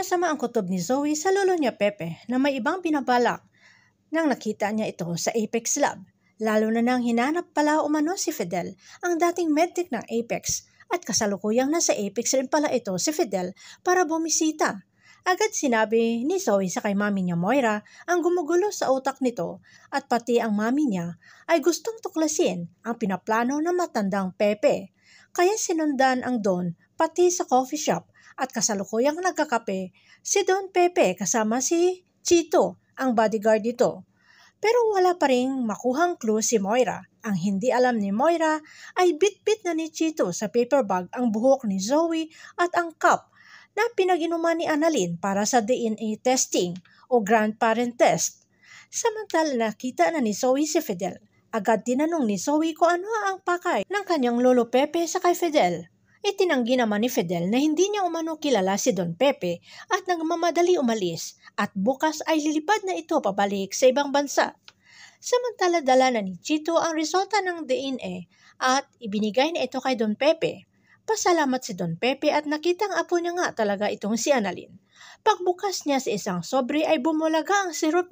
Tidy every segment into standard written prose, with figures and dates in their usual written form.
Masama ang kutob ni Zoe sa lolo niya Pepe na may ibang binabalak nang nakita niya ito sa Apex Lab, lalo na nang hinanap pala umano si Fidel, ang dating medtech ng Apex, at kasalukuyang nasa Apex rin pala ito si Fidel para bumisita. Agad sinabi ni Zoe sa kay mami niya Moira ang gumugulo sa utak nito at pati ang mami niya ay gustong tuklasin ang pinaplano ng matandang Pepe. Kaya sinundan ang Don pati sa coffee shop at kasalukuyang nagkakape si Don Pepe kasama si Chito, ang bodyguard nito. Pero wala pa ring makuhang clue si Moira. Ang hindi alam ni Moira ay bit-bit na ni Chito sa paper bag ang buhok ni Zoe at ang cup na pinag-inuman ni Annalyn para sa DNA testing o grandparent test. Samantala nakita na ni Zoe si Fidel. Agad tinanong ni Zoe kung ano ang pakay ng kanyang lolo Pepe sa kay Fidel. Itinanggi naman ni Fidel na hindi niya umano kilala si Don Pepe at nagmamadali umalis at bukas ay lilipad na ito pabalik sa ibang bansa. Samantala dala na ni Chito ang resulta ng DNA at ibinigay na ito kay Don Pepe. Pasalamat si Don Pepe at nakitang apo niya nga talaga itong si Annalyn. Pagbukas niya sa isang sobre ay bumulaga ang 0%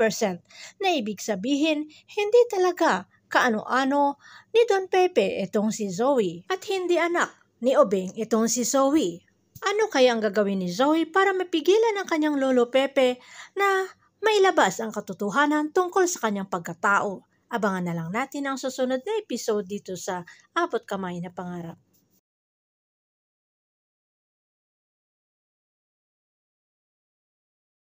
na ibig sabihin hindi talaga kaano-ano ni Don Pepe itong si Zoe at hindi anak ni Obeng itong si Zoe. Ano kaya ang gagawin ni Zoe para mapigilan ang kanyang lolo Pepe na mailabas ang katotohanan tungkol sa kanyang pagkatao? Abangan na lang natin ang susunod na episode dito sa Abot Kamay na Pangarap.